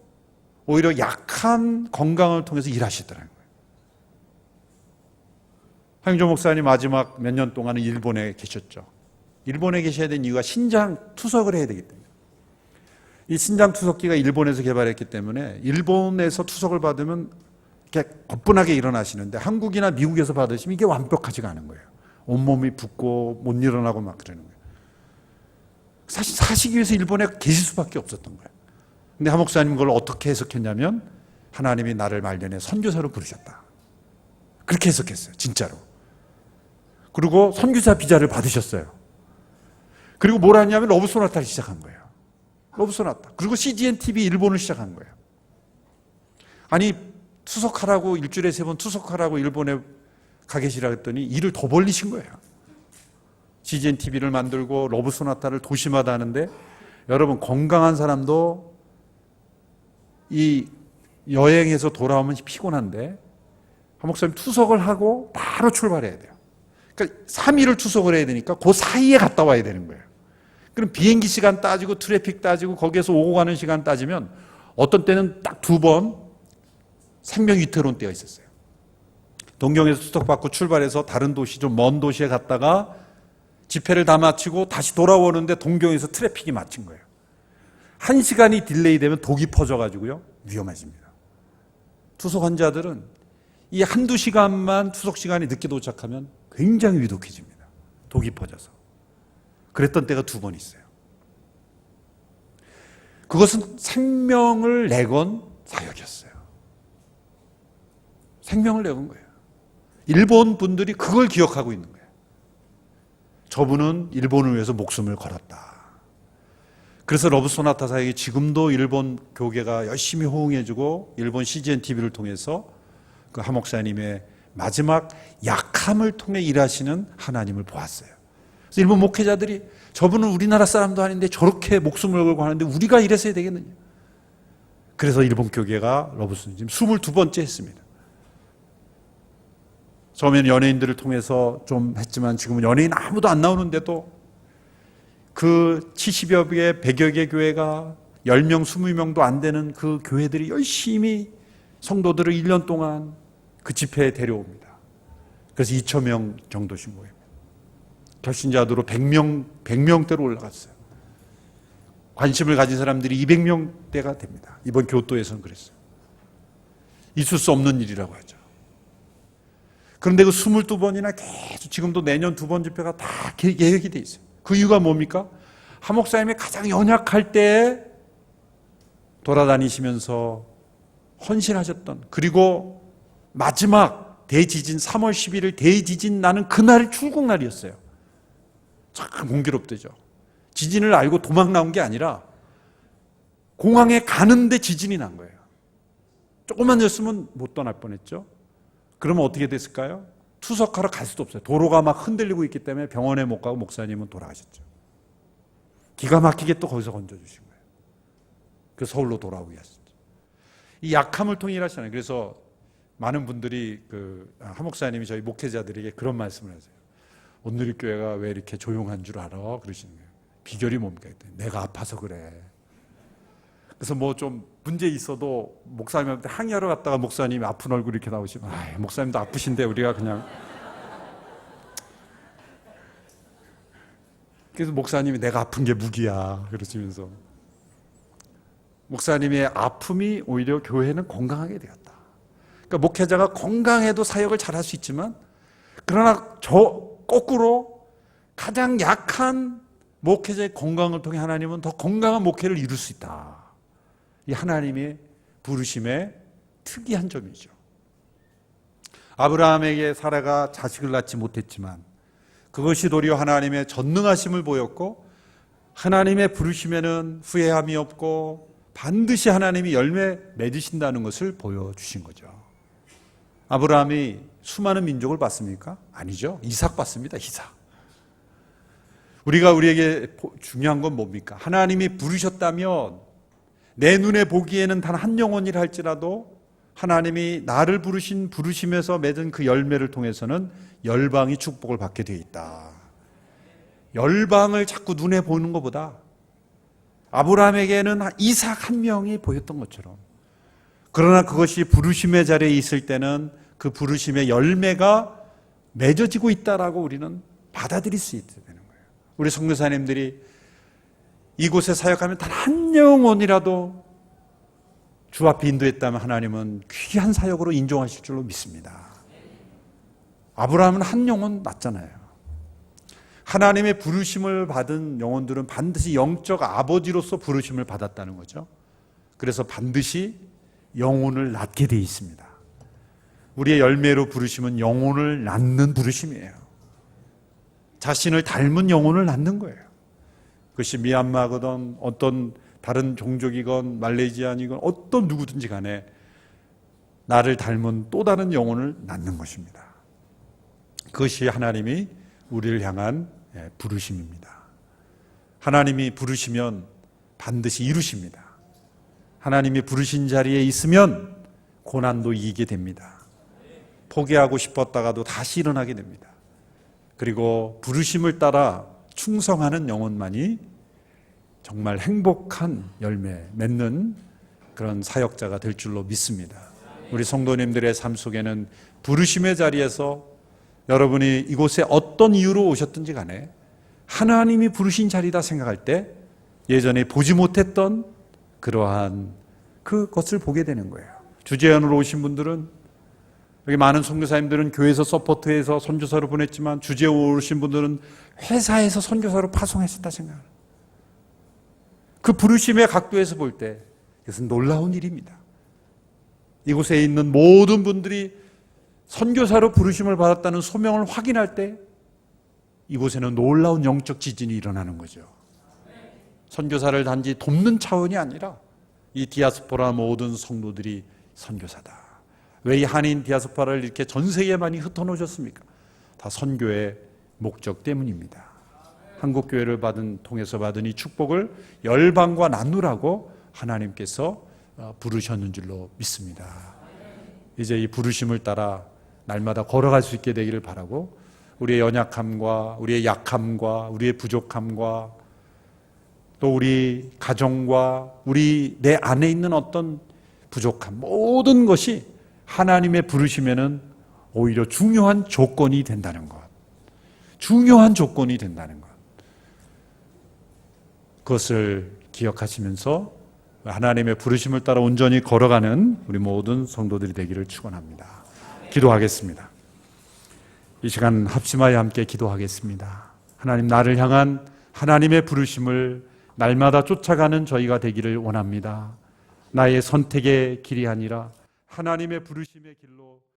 오히려 약한 건강을 통해서 일하시더라고요. 황영조 목사님 마지막 몇 년 동안은 일본에 계셨죠. 일본에 계셔야 되는 이유가 신장 투석을 해야 되기 때문에. 이 신장 투석기가 일본에서 개발했기 때문에 일본에서 투석을 받으면 이렇게 거뿐하게 일어나시는데 한국이나 미국에서 받으시면 이게 완벽하지가 않은 거예요. 온몸이 붓고 못 일어나고 막 그러는 거예요. 사실 사시기 위해서 일본에 계실 수밖에 없었던 거예요. 근데 하 목사님 그걸 어떻게 해석했냐면 하나님이 나를 말년에 선교사로 부르셨다. 그렇게 해석했어요. 진짜로. 그리고 선교사 비자를 받으셨어요. 그리고 뭘 하냐면 러브소나타를 시작한 거예요. 러브소나타. 그리고 CGN TV 일본을 시작한 거예요. 아니 투석하라고 일주일에 3번 투석하라고 일본에 가 계시라 했더니 일을 더 벌리신 거예요. CGN TV를 만들고 러브소나타를 도시마다 하는데 여러분 건강한 사람도 이 여행에서 돌아오면 피곤한데 한 목사님 투석을 하고 바로 출발해야 돼요. 그러니까 3일을 투석을 해야 되니까 그 사이에 갔다 와야 되는 거예요. 그럼 비행기 시간 따지고 트래픽 따지고 거기에서 오고 가는 시간 따지면 어떤 때는 딱 2번 생명 위태로운 때가 있었어요. 동경에서 투석받고 출발해서 다른 도시 좀 먼 도시에 갔다가 집회를 다 마치고 다시 돌아오는데 동경에서 트래픽이 맞춘 거예요. 1시간이 딜레이 되면 독이 퍼져가지고요 위험해집니다. 투석 환자들은 이 1-2시간만 투석 시간이 늦게 도착하면 굉장히 위독해집니다. 독이 퍼져서. 그랬던 때가 2번 있어요. 그것은 생명을 내건 사역이었어요. 생명을 내건 거예요. 일본 분들이 그걸 기억하고 있는 거예요. 저분은 일본을 위해서 목숨을 걸었다. 그래서 러브소나타 사역이 지금도 일본 교계가 열심히 호응해주고 일본 CGN TV를 통해서 그 하 목사님의 마지막 약함을 통해 일하시는 하나님을 보았어요. 그래서 일본 목회자들이 저분은 우리나라 사람도 아닌데 저렇게 목숨을 걸고 하는데 우리가 이래서 해야 되겠느냐. 그래서 일본 교계가 러브소나타 지금 22번째 했습니다. 처음에는 연예인들을 통해서 좀 했지만 지금은 연예인 아무도 안 나오는데도 그 70여 개, 100여 개 교회가 10명, 20명도 안 되는 그 교회들이 열심히 성도들을 1년 동안 그 집회에 데려옵니다. 그래서 2,000명 정도씩 모입니다. 결신자들로 100명대로 올라갔어요. 관심을 가진 사람들이 200명대가 됩니다. 이번 교토에서는 그랬어요. 있을 수 없는 일이라고 하죠. 그런데 그 22번이나 계속 지금도 내년 2번 집회가 다 계획이 돼 있어요. 그 이유가 뭡니까? 하 목사님이 가장 연약할 때 돌아다니시면서 헌신하셨던 그리고 마지막 대지진 3월 11일 대지진 나는 그날이 출국날이었어요. 참 공교롭대죠. 지진을 알고 도망 나온 게 아니라 공항에 가는데 지진이 난 거예요. 조금만 졌으면 못 떠날 뻔했죠. 그러면 어떻게 됐을까요? 투석하러 갈 수도 없어요. 도로가 막 흔들리고 있기 때문에 병원에 못 가고 목사님은 돌아가셨죠. 기가 막히게 또 거기서 건져주신 거예요. 그래서 서울로 돌아오게 하셨죠. 이 약함을 통해 일하시잖아요. 그래서 많은 분들이 하 목사님이 저희 목회자들에게 그런 말씀을 하세요. 온누리 교회가 왜 이렇게 조용한 줄 알아? 그러시는 거예요. 비결이 뭡니까? 내가 아파서 그래. 그래서 뭐 좀 문제 있어도 목사님한테 항의하러 갔다가 목사님이 아픈 얼굴 이렇게 나오시면 목사님도 아프신데 우리가 그냥 그래서 목사님이 내가 아픈 게 무기야 그러시면서 목사님의 아픔이 오히려 교회는 건강하게 되었다. 그러니까 목회자가 건강해도 사역을 잘할 수 있지만 그러나 거꾸로 가장 약한 목회자의 건강을 통해 하나님은 더 건강한 목회를 이룰 수 있다. 이 하나님의 부르심의 특이한 점이죠. 아브라함에게 사라가 자식을 낳지 못했지만 그것이 도리어 하나님의 전능하심을 보였고, 하나님의 부르심에는 후회함이 없고 반드시 하나님이 열매 맺으신다는 것을 보여주신 거죠. 아브라함이 수많은 민족을 봤습니까? 아니죠. 이삭 봤습니다. 이삭. 우리에게 중요한 건 뭡니까? 하나님이 부르셨다면 내 눈에 보기에는 단 한 영혼이라 할지라도 하나님이 나를 부르심에서 맺은 그 열매를 통해서는 열방이 축복을 받게 되어 있다. 열방을 자꾸 눈에 보는 것보다 아브라함에게는 이삭 한 명이 보였던 것처럼, 그러나 그것이 부르심의 자리에 있을 때는 그 부르심의 열매가 맺어지고 있다라고 우리는 받아들일 수 있게 되는 거예요. 우리 선교사님들이 이곳에 사역하면 단 한 영혼이라도 주 앞에 인도했다면 하나님은 귀한 사역으로 인정하실 줄로 믿습니다. 아브라함은 한 영혼 낳잖아요. 하나님의 부르심을 받은 영혼들은 반드시 영적 아버지로서 부르심을 받았다는 거죠. 그래서 반드시 영혼을 낳게 되어 있습니다. 우리의 열매로 부르심은 영혼을 낳는 부르심이에요. 자신을 닮은 영혼을 낳는 거예요. 그것이 미얀마거든 어떤 다른 종족이건 말레이시안이건 어떤 누구든지 간에 나를 닮은 또 다른 영혼을 낳는 것입니다. 그것이 하나님이 우리를 향한 부르심입니다. 하나님이 부르시면 반드시 이루십니다. 하나님이 부르신 자리에 있으면 고난도 이기게 됩니다. 포기하고 싶었다가도 다시 일어나게 됩니다. 그리고 부르심을 따라 충성하는 영혼만이 정말 행복한 열매 맺는 그런 사역자가 될 줄로 믿습니다. 우리 성도님들의 삶 속에는 부르심의 자리에서 여러분이 이곳에 어떤 이유로 오셨든지 간에 하나님이 부르신 자리다 생각할 때 예전에 보지 못했던 그러한 그것을 보게 되는 거예요. 주재원으로 오신 분들은, 여기 많은 선교사님들은 교회에서 서포트해서 선교사로 보냈지만 주재원으로 오신 분들은 회사에서 선교사로 파송했었다 생각합니다. 그 부르심의 각도에서 볼 때 이것은 놀라운 일입니다. 이곳에 있는 모든 분들이 선교사로 부르심을 받았다는 소명을 확인할 때 이곳에는 놀라운 영적 지진이 일어나는 거죠. 선교사를 단지 돕는 차원이 아니라 이 디아스포라 모든 성도들이 선교사다. 왜 이 한인 디아스포라를 이렇게 전 세계에 많이 흩어놓으셨습니까? 다 선교의 목적 때문입니다. 한국교회를 통해서 받은 이 축복을 열방과 나누라고 하나님께서 부르셨는 줄로 믿습니다. 이제 이 부르심을 따라 날마다 걸어갈 수 있게 되기를 바라고, 우리의 연약함과 우리의 약함과 우리의 부족함과 또 우리 가정과 내 안에 있는 어떤 부족함, 모든 것이 하나님의 부르심에는 오히려 중요한 조건이 된다는 것. 중요한 조건이 된다는 것. 그것을 기억하시면서 하나님의 부르심을 따라 온전히 걸어가는 우리 모든 성도들이 되기를 축원합니다. 기도하겠습니다. 이 시간 합심하여 함께 기도하겠습니다. 하나님, 나를 향한 하나님의 부르심을 날마다 쫓아가는 저희가 되기를 원합니다. 나의 선택의 길이 아니라 하나님의 부르심의 길로